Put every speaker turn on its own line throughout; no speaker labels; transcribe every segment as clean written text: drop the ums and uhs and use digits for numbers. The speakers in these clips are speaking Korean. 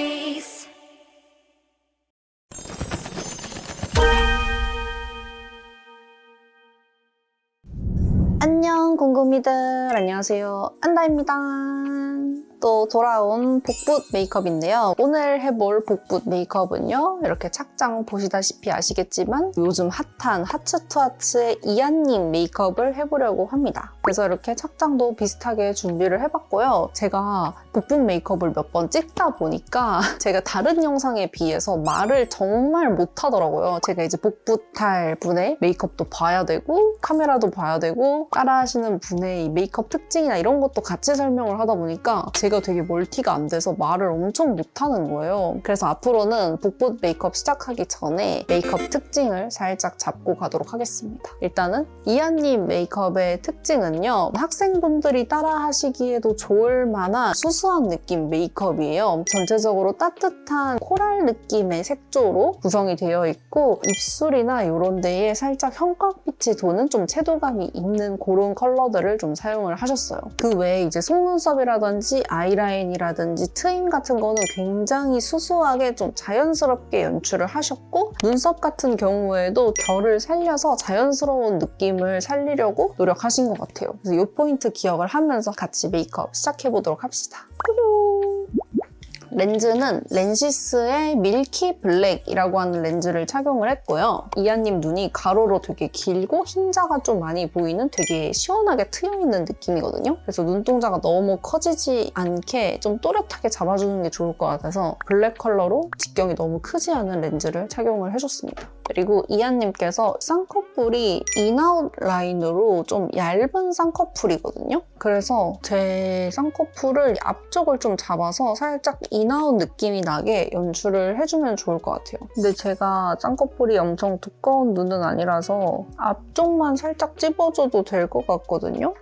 face.
안녕 궁금이들, 안녕하세요, 안다입니다. 또 돌아온 복붙 메이크업인데요. 오늘 해볼 복붙 메이크업은요, 이렇게 착장 보시다시피 아시겠지만 요즘 핫한 하츠 투 하츠의 이한님 메이크업을 해보려고 합니다. 그래서 이렇게 착장도 비슷하게 준비를 해봤고요. 제가 복붙 메이크업을 몇 번 찍다 보니까 제가 다른 영상에 비해서 말을 정말 못하더라고요. 제가 이제 복붙할 분의 메이크업도 봐야 되고 카메라도 봐야 되고 따라하시는 분의 이 메이크업 특징이나 이런 것도 같이 설명을 하다 보니까 제가 되게 멀티가 안 돼서 말을 엄청 못하는 거예요. 그래서 앞으로는 복붙 메이크업 시작하기 전에 메이크업 특징을 살짝 잡고 가도록 하겠습니다. 일단은 이한님 메이크업의 특징은요, 학생분들이 따라하시기에도 좋을 만한 수수한 느낌 메이크업이에요. 전체적으로 따뜻한 코랄 느낌의 색조로 구성이 되어 있고 입술이나 이런 데에 살짝 형광빛이 도는 좀 채도감이 있는 그런 컬러들을 좀 사용을 하셨어요. 그 외에 이제 속눈썹이라든지 아이라인이라든지 트임 같은 거는 굉장히 수수하게 좀 자연스럽게 연출을 하셨고, 눈썹 같은 경우에도 결을 살려서 자연스러운 느낌을 살리려고 노력하신 것 같아요. 그래서 이 포인트 기억을 하면서 같이 메이크업 시작해보도록 합시다. 렌즈는 렌시스의 밀키 블랙이라고 하는 렌즈를 착용을 했고요. 이한님 눈이 가로로 되게 길고 흰자가 좀 많이 보이는 되게 시원하게 트여있는 느낌이거든요. 그래서 눈동자가 너무 커지지 않게 좀 또렷하게 잡아주는 게 좋을 것 같아서 블랙 컬러로 직경이 너무 크지 않은 렌즈를 착용을 해줬습니다. 그리고 이한님께서 쌍꺼풀이 인아웃 라인으로 좀 얇은 쌍꺼풀이거든요. 그래서 제 쌍꺼풀을 앞쪽을 좀 잡아서 살짝 인아웃 느낌이 나게 연출을 해주면 좋을 것 같아요. 근데 제가 쌍꺼풀이 엄청 두꺼운 눈은 아니라서 앞쪽만 살짝 찝어줘도 될 것 같거든요.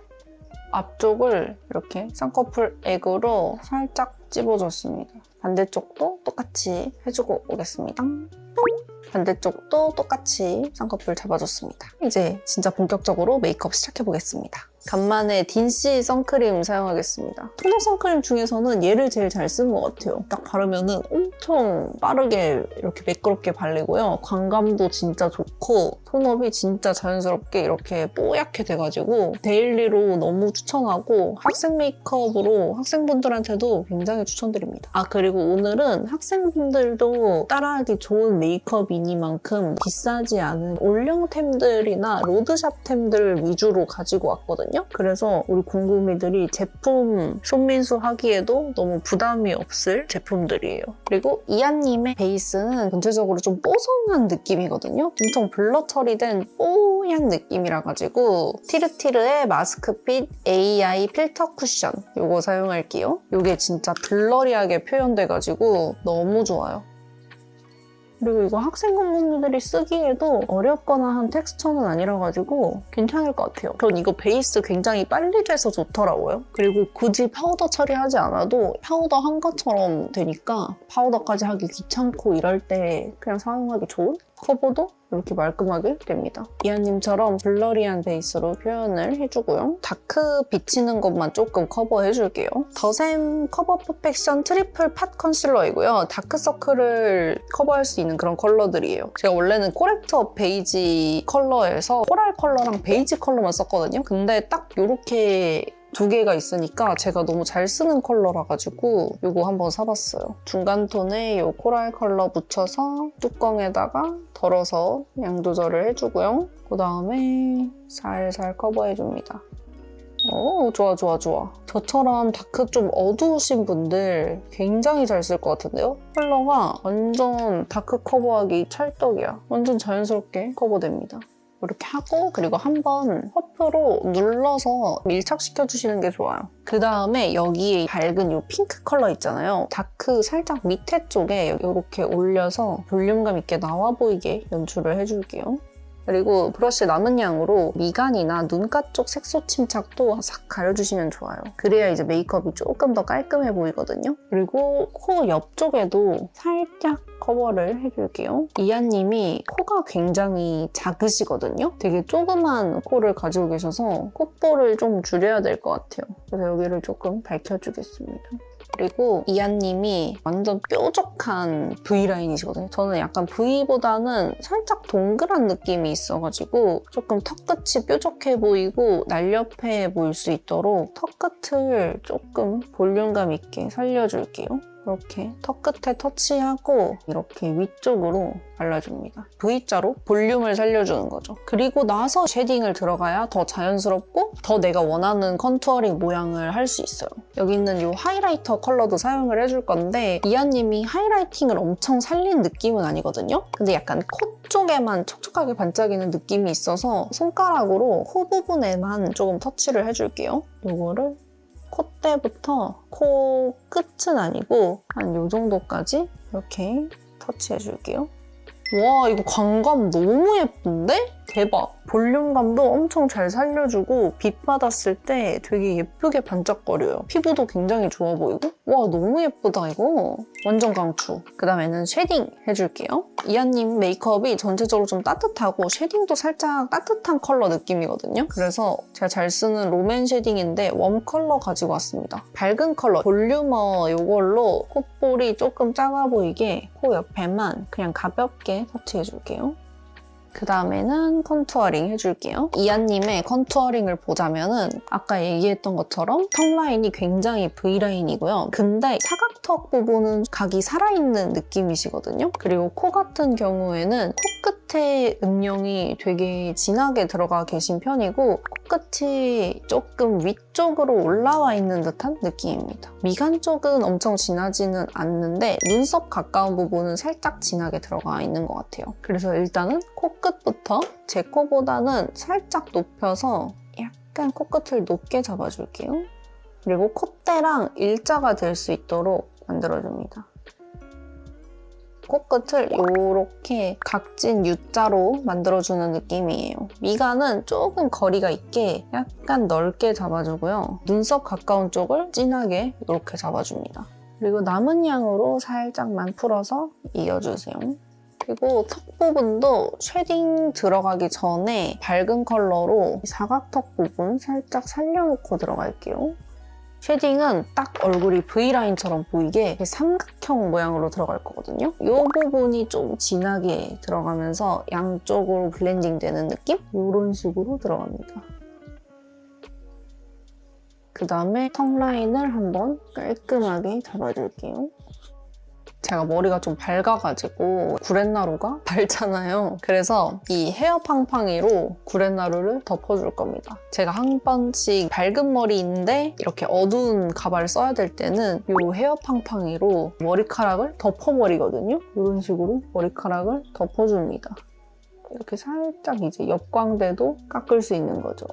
앞쪽을 이렇게 쌍꺼풀 액으로 살짝 찝어줬습니다. 반대쪽도 똑같이 해주고 오겠습니다. 반대쪽도 똑같이 쌍꺼풀 잡아줬습니다. 이제 진짜 본격적으로 메이크업 시작해보겠습니다. 간만에 딘씨 선크림 사용하겠습니다. 토너 선크림 중에서는 얘를 제일 잘 쓰는 것 같아요. 딱 바르면은 엄청 빠르게 이렇게 매끄럽게 발리고요. 광감도 진짜 좋고 톤업이 진짜 자연스럽게 이렇게 뽀얗게 돼가지고 데일리로 너무 추천하고 학생 메이크업으로 학생분들한테도 굉장히 추천드립니다. 아, 그리고 오늘은 학생분들도 따라하기 좋은 메이크업이니만큼 비싸지 않은 올영템들이나 로드샵템들 위주로 가지고 왔거든요. 그래서 우리 궁금이들이 제품 손민수 하기에도 너무 부담이 없을 제품들이에요. 그리고 이한님의 베이스는 전체적으로 좀 뽀송한 느낌이거든요. 엄청 블러 처리된 뽀얀 느낌이라 가지고 티르티르의 마스크핏 AI 필터 쿠션 이거 사용할게요. 이게 진짜 블러리하게 표현돼가지고 너무 좋아요. 그리고 이거 학생 공부들이 쓰기에도 어렵거나 한 텍스처는 아니라가지고 괜찮을 것 같아요. 전 이거 베이스 굉장히 빨리 돼서 좋더라고요. 그리고 굳이 파우더 처리하지 않아도 파우더 한 것처럼 되니까 파우더까지 하기 귀찮고 이럴 때 그냥 사용하기 좋은? 커버도 이렇게 말끔하게 됩니다. 이한님처럼 블러리한 베이스로 표현을 해주고요. 다크 비치는 것만 조금 커버해줄게요. 더샘 커버 퍼펙션 트리플 팟 컨실러이고요. 다크서클을 커버할 수 있는 그런 컬러들이에요. 제가 원래는 코렉터 베이지 컬러에서 코랄 컬러랑 베이지 컬러만 썼거든요. 근데 딱 이렇게 두 개가 있으니까 제가 너무 잘 쓰는 컬러라 가지고 이거 한번 사봤어요. 중간 톤에 이 코랄 컬러 묻혀서 뚜껑에다가 덜어서 양 조절을 해주고요. 그 다음에 살살 커버해줍니다. 오, 좋아. 저처럼 다크 좀 어두우신 분들 굉장히 잘 쓸 것 같은데요? 컬러가 완전 다크 커버하기 찰떡이야. 완전 자연스럽게 커버됩니다. 이렇게 하고 그리고 한번 퍼프로 눌러서 밀착시켜주시는 게 좋아요. 그 다음에 여기에 밝은 이 핑크 컬러 있잖아요. 다크 살짝 밑에 쪽에 이렇게 올려서 볼륨감 있게 나와 보이게 연출을 해줄게요. 그리고 브러쉬 남은 양으로 미간이나 눈가 쪽 색소 침착도 싹 가려주시면 좋아요. 그래야 이제 메이크업이 조금 더 깔끔해 보이거든요. 그리고 코 옆쪽에도 살짝 커버를 해줄게요. 이한님이 코가 굉장히 작으시거든요. 되게 조그만 코를 가지고 계셔서 콧볼을 좀 줄여야 될 것 같아요. 그래서 여기를 조금 밝혀주겠습니다. 그리고 이하님이 완전 뾰족한 V라인이시거든요. 저는 약간 V보다는 살짝 동그란 느낌이 있어가지고 조금 턱끝이 뾰족해 보이고 날렵해 보일 수 있도록 턱끝을 조금 볼륨감 있게 살려줄게요. 이렇게 턱끝에 터치하고 이렇게 위쪽으로 발라줍니다. V자로 볼륨을 살려주는 거죠. 그리고 나서 쉐딩을 들어가야 더 자연스럽고 더 내가 원하는 컨투어링 모양을 할 수 있어요. 여기 있는 이 하이라이터 컬러도 사용을 해줄 건데 이하님이 하이라이팅을 엄청 살린 느낌은 아니거든요. 근데 약간 코 쪽에만 촉촉하게 반짝이는 느낌이 있어서 손가락으로 코 부분에만 조금 터치를 해줄게요. 이거를 콧대부터 코 끝은 아니고 한 이 정도까지 이렇게 터치해줄게요. 와, 이거 광감 너무 예쁜데? 대박! 볼륨감도 엄청 잘 살려주고 빛 받았을 때 되게 예쁘게 반짝거려요. 피부도 굉장히 좋아 보이고 와, 너무 예쁘다 이거. 완전 강추. 그 다음에는 쉐딩 해줄게요. 이하님 메이크업이 전체적으로 좀 따뜻하고 쉐딩도 살짝 따뜻한 컬러 느낌이거든요. 그래서 제가 잘 쓰는 롬앤 쉐딩인데 웜 컬러 가지고 왔습니다. 밝은 컬러 볼륨어 이걸로 콧볼이 조금 작아 보이게 코 옆에만 그냥 가볍게 터치해줄게요. 그 다음에는 컨투어링 해줄게요. 이하님의 컨투어링을 보자면은 아까 얘기했던 것처럼 턱 라인이 굉장히 V라인이고요. 근데 사각턱 부분은 각이 살아있는 느낌이시거든요. 그리고 코 같은 경우에는 코끝에 음영이 되게 진하게 들어가 계신 편이고 코끝이 조금 위쪽으로 올라와 있는 듯한 느낌입니다. 미간 쪽은 엄청 진하지는 않는데 눈썹 가까운 부분은 살짝 진하게 들어가 있는 것 같아요. 그래서 일단은 코끝부터 제 코보다는 살짝 높여서 약간 코끝을 높게 잡아줄게요. 그리고 콧대랑 일자가 될 수 있도록 만들어줍니다. 코끝을 이렇게 각진 U자로 만들어주는 느낌이에요. 미간은 조금 거리가 있게 약간 넓게 잡아주고요. 눈썹 가까운 쪽을 진하게 이렇게 잡아줍니다. 그리고 남은 양으로 살짝만 풀어서 이어주세요. 그리고 턱 부분도 쉐딩 들어가기 전에 밝은 컬러로 사각턱 부분 살짝 살려놓고 들어갈게요. 쉐딩은 딱 얼굴이 V라인처럼 보이게 삼각형 모양으로 들어갈 거거든요. 이 부분이 좀 진하게 들어가면서 양쪽으로 블렌딩 되는 느낌? 이런 식으로 들어갑니다. 그 다음에 턱 라인을 한번 깔끔하게 잡아줄게요. 제가 머리가 좀 밝아가지고 구렛나루가 밝잖아요. 그래서 이 헤어 팡팡이로 구렛나루를 덮어줄 겁니다. 제가 한 번씩 밝은 머리인데 이렇게 어두운 가발을 써야 될 때는 이 헤어 팡팡이로 머리카락을 덮어버리거든요. 이런 식으로 머리카락을 덮어줍니다. 이렇게 살짝 이제 옆광대도 깎을 수 있는 거죠.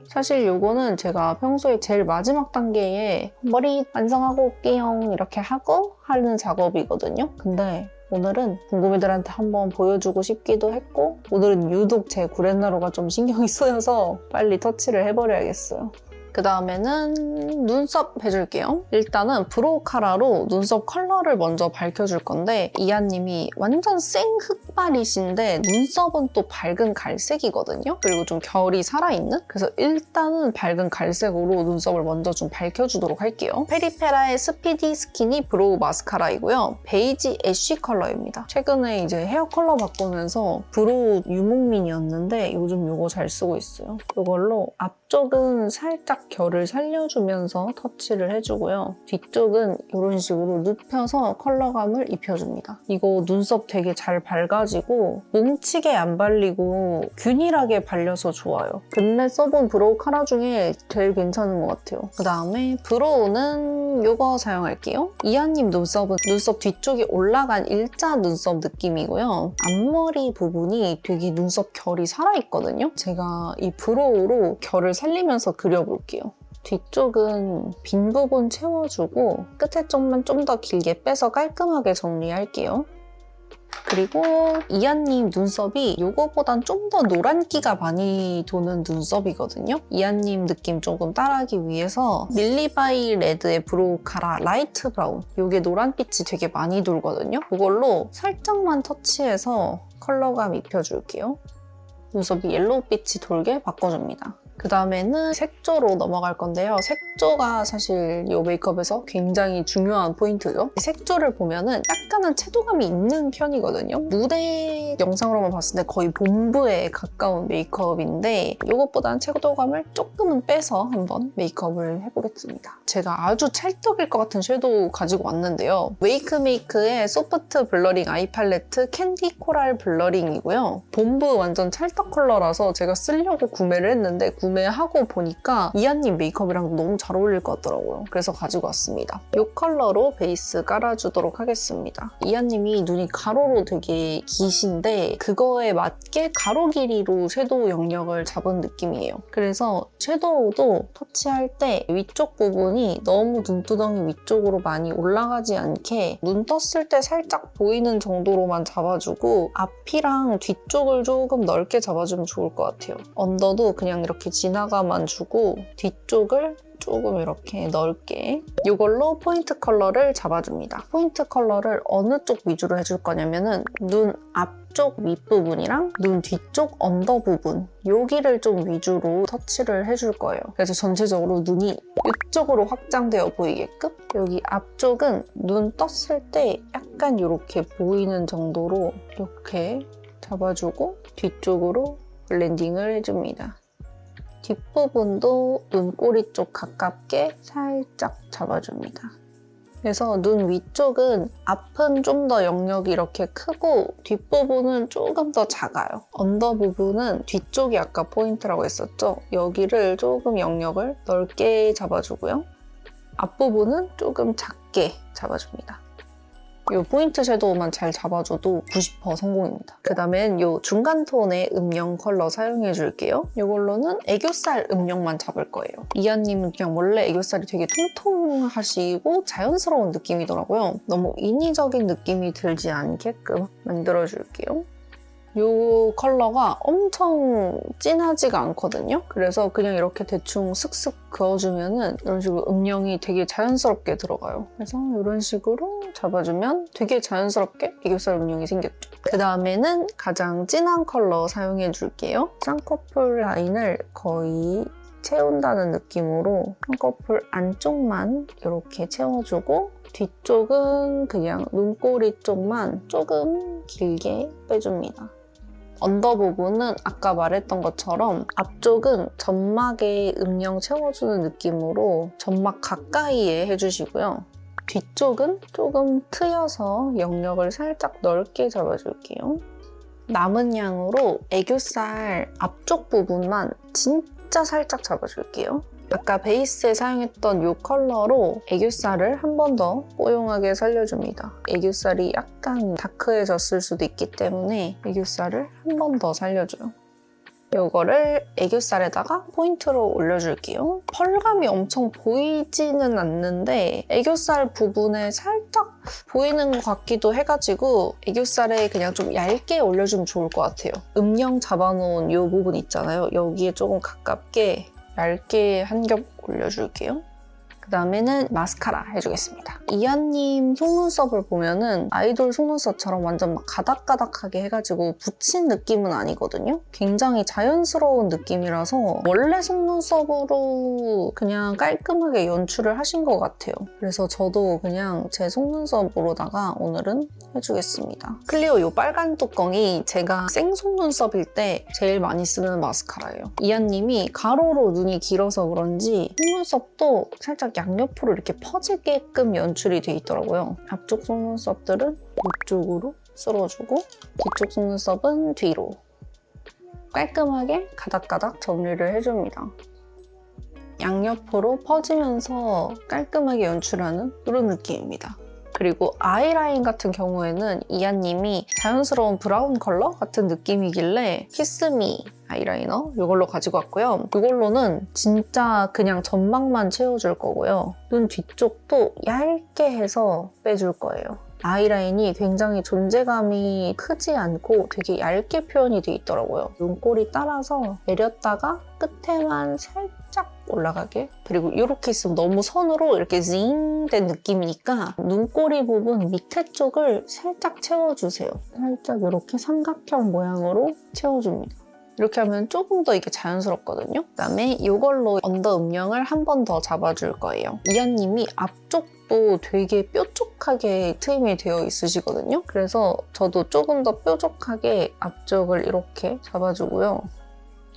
사실 이거는 제가 평소에 제일 마지막 단계에 머리 완성하고 올게요 이렇게 하고 하는 작업이거든요. 근데 오늘은 궁금이들한테 한번 보여주고 싶기도 했고 오늘은 유독 제 구렛나루가 좀 신경이 쓰여서 빨리 터치를 해버려야겠어요. 그 다음에는 눈썹 해줄게요. 일단은 브로우 카라로 눈썹 컬러를 먼저 밝혀줄 건데 이하님이 완전 생 흑발이신데 눈썹은 또 밝은 갈색이거든요. 그리고 좀 결이 살아있는? 그래서 일단은 밝은 갈색으로 눈썹을 먼저 좀 밝혀주도록 할게요. 페리페라의 스피디 스키니 브로우 마스카라이고요. 베이지 애쉬 컬러입니다. 최근에 이제 헤어 컬러 바꾸면서 브로우 유목민이었는데 요즘 이거 잘 쓰고 있어요. 이걸로 앞쪽은 살짝 결을 살려주면서 터치를 해주고요. 뒤쪽은 이런 식으로 눕혀서 컬러감을 입혀줍니다. 이거 눈썹 되게 잘 밝아지고 뭉치게 안 발리고 균일하게 발려서 좋아요. 근래 써본 브로우 카라 중에 제일 괜찮은 것 같아요. 그 다음에 브로우는 이거 사용할게요. 이하님 눈썹은 눈썹 뒤쪽이 올라간 일자 눈썹 느낌이고요. 앞머리 부분이 되게 눈썹 결이 살아있거든요. 제가 이 브로우로 결을 살리면서 그려볼게요. 뒤쪽은 빈 부분 채워주고 끝에 쪽만 좀 더 길게 빼서 깔끔하게 정리할게요. 그리고 이하님 눈썹이 이거보단 좀 더 노란기가 많이 도는 눈썹이거든요. 이하님 느낌 조금 따라하기 위해서 밀리바이 레드의 브로우 카라 라이트 브라운 이게 노란빛이 되게 많이 돌거든요. 이걸로 살짝만 터치해서 컬러감 입혀줄게요. 눈썹이 옐로우빛이 돌게 바꿔줍니다. 그 다음에는 색조로 넘어갈 건데요. 색조가 사실 이 메이크업에서 굉장히 중요한 포인트죠. 색조를 보면은 약간은 채도감이 있는 편이거든요. 무대 영상으로만 봤을 때 거의 봄브에 가까운 메이크업인데 이것보다는 채도감을 조금은 빼서 한번 메이크업을 해보겠습니다. 제가 아주 찰떡일 것 같은 섀도우 가지고 왔는데요. 웨이크메이크의 소프트 블러링 아이 팔레트 캔디 코랄 블러링이고요. 봄브 완전 찰떡 컬러라서 제가 쓰려고 구매를 했는데 구매하고 보니까 이하님 메이크업이랑 너무 잘 어울릴 것 같더라고요. 그래서 가지고 왔습니다. 이 컬러로 베이스 깔아주도록 하겠습니다. 이하님이 눈이 가로로 되게 기신데 그거에 맞게 가로 길이로 섀도우 영역을 잡은 느낌이에요. 그래서 섀도우도 터치할 때 위쪽 부분이 너무 눈두덩이 위쪽으로 많이 올라가지 않게 눈 떴을 때 살짝 보이는 정도로만 잡아주고 앞이랑 뒤쪽을 조금 넓게 잡아주면 좋을 것 같아요. 언더도 그냥 이렇게 지나가만 주고 뒤쪽을 조금 이렇게 넓게 이걸로 포인트 컬러를 잡아줍니다. 포인트 컬러를 어느 쪽 위주로 해줄 거냐면은 눈 앞쪽 윗부분이랑 눈 뒤쪽 언더 부분 여기를 좀 위주로 터치를 해줄 거예요. 그래서 전체적으로 눈이 이쪽으로 확장되어 보이게끔 여기 앞쪽은 눈 떴을 때 약간 이렇게 보이는 정도로 이렇게 잡아주고 뒤쪽으로 블렌딩을 해줍니다. 뒷부분도 눈꼬리 쪽 가깝게 살짝 잡아줍니다. 그래서 눈 위쪽은 앞은 좀 더 영역이 이렇게 크고 뒷부분은 조금 더 작아요. 언더 부분은 뒤쪽이 아까 포인트라고 했었죠? 여기를 조금 영역을 넓게 잡아주고요. 앞부분은 조금 작게 잡아줍니다. 이 포인트 섀도우만 잘 잡아줘도 90% 성공입니다. 그 다음엔 이 중간 톤의 음영 컬러 사용해줄게요. 이걸로는 애교살 음영만 잡을 거예요. 이하님은 그냥 원래 애교살이 되게 통통하시고 자연스러운 느낌이더라고요. 너무 인위적인 느낌이 들지 않게끔 만들어줄게요. 이 컬러가 엄청 진하지가 않거든요. 그래서 그냥 이렇게 대충 슥슥 그어주면은 이런 식으로 음영이 되게 자연스럽게 들어가요. 그래서 이런 식으로 잡아주면 되게 자연스럽게 애교살 음영이 생겼죠. 그 다음에는 가장 진한 컬러 사용해줄게요. 쌍꺼풀 라인을 거의 채운다는 느낌으로 쌍꺼풀 안쪽만 이렇게 채워주고 뒤쪽은 그냥 눈꼬리 쪽만 조금 길게 빼줍니다. 언더 부분은 아까 말했던 것처럼 앞쪽은 점막에 음영 채워주는 느낌으로 점막 가까이에 해주시고요. 뒤쪽은 조금 트여서 영역을 살짝 넓게 잡아줄게요. 남은 양으로 애교살 앞쪽 부분만 진짜 살짝 잡아줄게요. 아까 베이스에 사용했던 이 컬러로 애교살을 한 번 더 뽀용하게 살려줍니다. 애교살이 약간 다크해졌을 수도 있기 때문에 애교살을 한 번 더 살려줘요. 이거를 애교살에다가 포인트로 올려줄게요. 펄감이 엄청 보이지는 않는데 애교살 부분에 살짝 보이는 것 같기도 해가지고 애교살에 그냥 좀 얇게 올려주면 좋을 것 같아요. 음영 잡아놓은 이 부분 있잖아요. 여기에 조금 가깝게 얇게 한 겹 올려줄게요. 그 다음에는 마스카라 해주겠습니다. 이하님 속눈썹을 보면은 아이돌 속눈썹처럼 완전 막 가닥가닥하게 해가지고 붙인 느낌은 아니거든요? 굉장히 자연스러운 느낌이라서 원래 속눈썹으로 그냥 깔끔하게 연출을 하신 것 같아요. 그래서 저도 그냥 제 속눈썹으로다가 오늘은 해주겠습니다. 클리오 이 빨간 뚜껑이 제가 생 속눈썹일 때 제일 많이 쓰는 마스카라예요. 이하님이 가로로 눈이 길어서 그런지 속눈썹도 살짝 양옆으로 이렇게 퍼지게끔 연출이 돼 있더라고요. 앞쪽 속눈썹들은 이쪽으로 쓸어주고 뒤쪽 속눈썹은 뒤로 깔끔하게 가닥가닥 정리를 해줍니다. 양옆으로 퍼지면서 깔끔하게 연출하는 이런 느낌입니다. 그리고 아이라인 같은 경우에는 이하님이 자연스러운 브라운 컬러 같은 느낌이길래 키스미 아이라이너 이걸로 가지고 왔고요. 이걸로는 진짜 그냥 점막만 채워줄 거고요. 눈 뒤쪽도 얇게 해서 빼줄 거예요. 아이라인이 굉장히 존재감이 크지 않고 되게 얇게 표현이 돼 있더라고요. 눈꼬리 따라서 내렸다가 끝에만 살짝 올라가게. 그리고 이렇게 있으면 너무 선으로 이렇게 징 된 느낌이니까 눈꼬리 부분 밑에 쪽을 살짝 채워주세요. 살짝 이렇게 삼각형 모양으로 채워줍니다. 이렇게 하면 조금 더 이게 자연스럽거든요. 그다음에 이걸로 언더 음영을 한 번 더 잡아줄 거예요. 이한님이 앞쪽도 되게 뾰족하게 트임이 되어 있으시거든요. 그래서 저도 조금 더 뾰족하게 앞쪽을 이렇게 잡아주고요.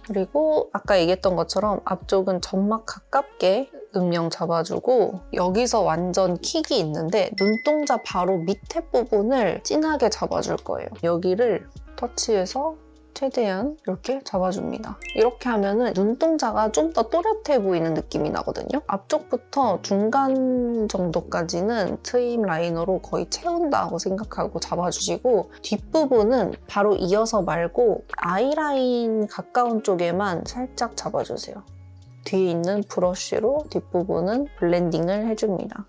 그리고 아까 얘기했던 것처럼 앞쪽은 점막 가깝게 음영 잡아주고 여기서 완전 킥이 있는데 눈동자 바로 밑에 부분을 진하게 잡아줄 거예요. 여기를 터치해서 최대한 이렇게 잡아줍니다. 이렇게 하면은 눈동자가 좀 더 또렷해 보이는 느낌이 나거든요. 앞쪽부터 중간 정도까지는 트임 라이너로 거의 채운다고 생각하고 잡아주시고 뒷부분은 바로 이어서 말고 아이라인 가까운 쪽에만 살짝 잡아주세요. 뒤에 있는 브러쉬로 뒷부분은 블렌딩을 해줍니다.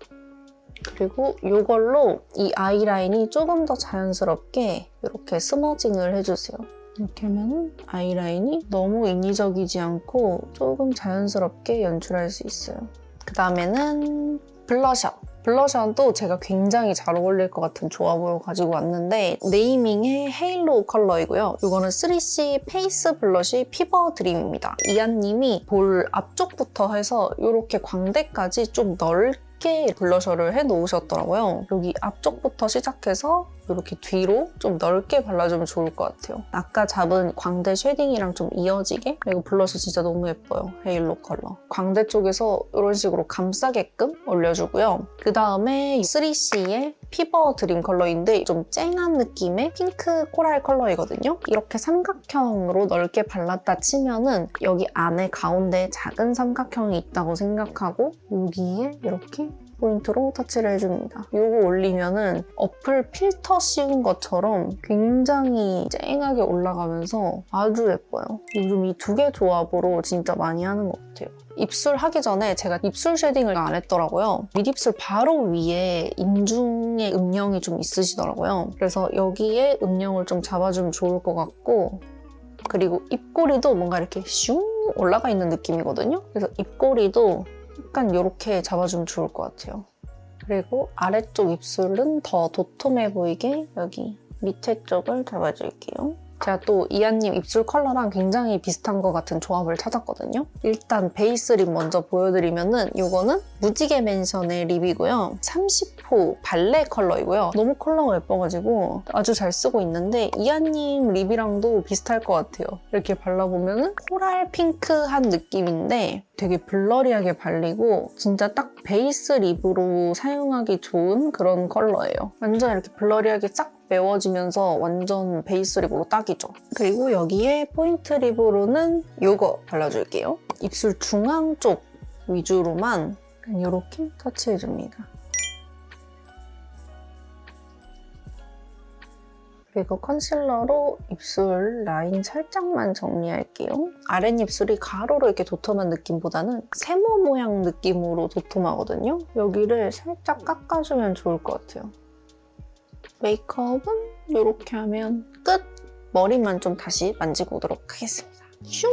그리고 이걸로 이 아이라인이 조금 더 자연스럽게 이렇게 스머징을 해주세요. 이렇게 하면 아이라인이 너무 인위적이지 않고 조금 자연스럽게 연출할 수 있어요. 그 다음에는 블러셔. 블러셔도 제가 굉장히 잘 어울릴 것 같은 조합으로 가지고 왔는데 네이밍의 헤일로 컬러이고요. 이거는 3C 페이스 블러쉬 피버 드림입니다. 이한님이 볼 앞쪽부터 해서 이렇게 광대까지 좀 넓게 블러셔를 해놓으셨더라고요. 여기 앞쪽부터 시작해서 이렇게 뒤로 좀 넓게 발라주면 좋을 것 같아요. 아까 잡은 광대 쉐딩이랑 좀 이어지게. 이거 블러셔 진짜 너무 예뻐요. 헤일로 컬러. 광대 쪽에서 이런 식으로 감싸게끔 올려주고요. 그 다음에 3C의 피버 드림 컬러인데 좀 쨍한 느낌의 핑크 코랄 컬러이거든요. 이렇게 삼각형으로 넓게 발랐다 치면은 여기 안에 가운데 작은 삼각형이 있다고 생각하고 여기에 이렇게 포인트로 터치를 해줍니다. 이거 올리면은 어플 필터 씌운 것처럼 굉장히 쨍하게 올라가면서 아주 예뻐요. 요즘 이 두 개 조합으로 진짜 많이 하는 것 같아요. 입술 하기 전에 제가 입술 쉐딩을 안 했더라고요. 윗입술 바로 위에 인중에 음영이 좀 있으시더라고요. 그래서 여기에 음영을 좀 잡아주면 좋을 것 같고 그리고 입꼬리도 뭔가 이렇게 슝 올라가 있는 느낌이거든요. 그래서 입꼬리도 약간 이렇게 잡아주면 좋을 것 같아요. 그리고 아래쪽 입술은 더 도톰해 보이게 여기 밑에 쪽을 잡아줄게요. 제가 또 이한님 입술 컬러랑 굉장히 비슷한 것 같은 조합을 찾았거든요. 일단 베이스 립 먼저 보여드리면은 이거는 무지개 맨션의 립이고요. 30호 발레 컬러이고요. 너무 컬러가 예뻐가지고 아주 잘 쓰고 있는데 이한님 립이랑도 비슷할 것 같아요. 이렇게 발라보면은 코랄 핑크한 느낌인데 되게 블러리하게 발리고 진짜 딱 베이스 립으로 사용하기 좋은 그런 컬러예요. 완전 이렇게 블러리하게 싹 메워지면서 완전 베이스 립으로 딱이죠. 그리고 여기에 포인트 립으로는 이거 발라줄게요. 입술 중앙 쪽 위주로만 이렇게 터치해줍니다. 그리고 컨실러로 입술 라인 살짝만 정리할게요. 아랫입술이 가로로 이렇게 도톰한 느낌보다는 세모 모양 느낌으로 도톰하거든요. 여기를 살짝 깎아주면 좋을 것 같아요. 메이크업은 이렇게 하면 끝! 머리만 좀 다시 만지고 오도록 하겠습니다. 슝!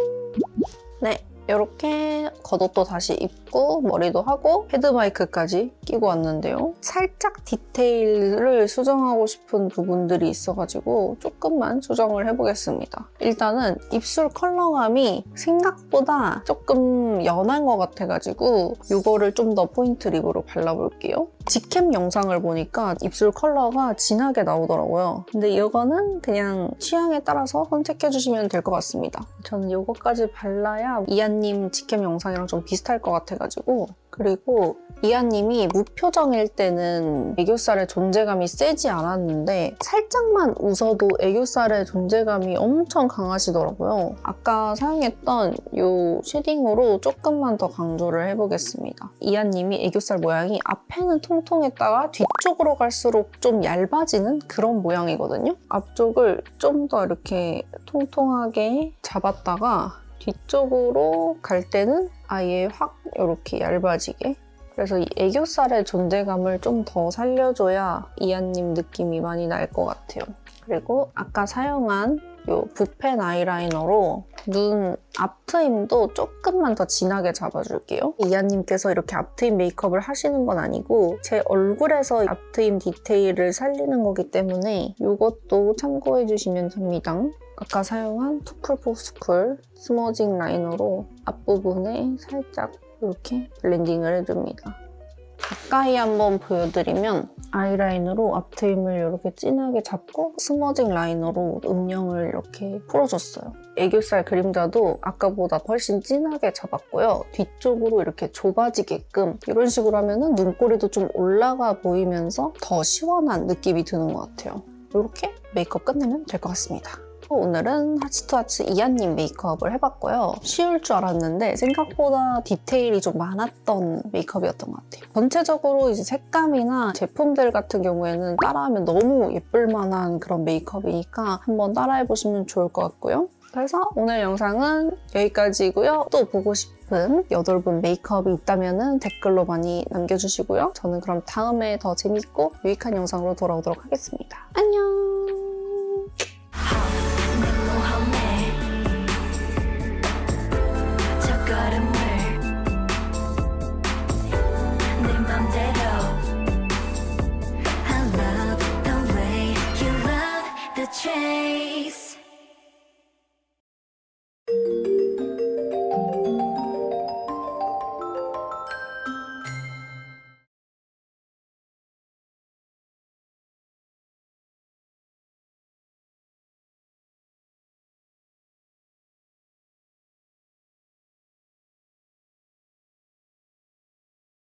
네, 이렇게 겉옷도 다시 입고 머리도 하고 헤드마이크까지 끼고 왔는데요. 살짝 디테일을 수정하고 싶은 부분들이 있어가지고 조금만 수정을 해보겠습니다. 일단은 입술 컬러감이 생각보다 조금 연한 것 같아가지고 이거를 좀 더 포인트 립으로 발라볼게요. 직캠 영상을 보니까 입술 컬러가 진하게 나오더라고요. 근데 이거는 그냥 취향에 따라서 선택해주시면 될 것 같습니다. 저는 이거까지 발라야 이한님 직캠 영상이랑 좀 비슷할 것 같아가지고 그리고 이한님이 무표정일 때는 애교살의 존재감이 세지 않았는데 살짝만 웃어도 애교살의 존재감이 엄청 강하시더라고요. 아까 사용했던 이 쉐딩으로 조금만 더 강조를 해보겠습니다. 이한님이 애교살 모양이 앞에는 통통했다가 뒤쪽으로 갈수록 좀 얇아지는 그런 모양이거든요. 앞쪽을 좀 더 이렇게 통통하게 잡았다가 뒤쪽으로 갈 때는 아예 확 이렇게 얇아지게. 그래서 이 애교살의 존재감을 좀 더 살려줘야 이한님 느낌이 많이 날 것 같아요. 그리고 아까 사용한 이 붓펜 아이라이너로 눈 앞트임도 조금만 더 진하게 잡아줄게요. 이한님께서 이렇게 앞트임 메이크업을 하시는 건 아니고 제 얼굴에서 앞트임 디테일을 살리는 거기 때문에 이것도 참고해주시면 됩니다. 아까 사용한 투쿨포스쿨 스머징 라이너로 앞부분에 살짝 이렇게 블렌딩을 해줍니다. 가까이 한번 보여드리면 아이라인으로 앞트임을 이렇게 진하게 잡고 스머징 라이너로 음영을 이렇게 풀어줬어요. 애교살 그림자도 아까보다 훨씬 진하게 잡았고요. 뒤쪽으로 이렇게 좁아지게끔 이런 식으로 하면 눈꼬리도 좀 올라가 보이면서 더 시원한 느낌이 드는 것 같아요. 이렇게 메이크업 끝내면 될 것 같습니다. 오늘은 하치투하치 이한님 메이크업을 해봤고요. 쉬울 줄 알았는데 생각보다 디테일이 좀 많았던 메이크업이었던 것 같아요. 전체적으로 이제 색감이나 제품들 같은 경우에는 따라하면 너무 예쁠 만한 그런 메이크업이니까 한번 따라해보시면 좋을 것 같고요. 그래서 오늘 영상은 여기까지고요. 또 보고 싶은 8분 메이크업이 있다면 댓글로 많이 남겨주시고요. 저는 그럼 다음에 더 재밌고 유익한 영상으로 돌아오도록 하겠습니다. 안녕!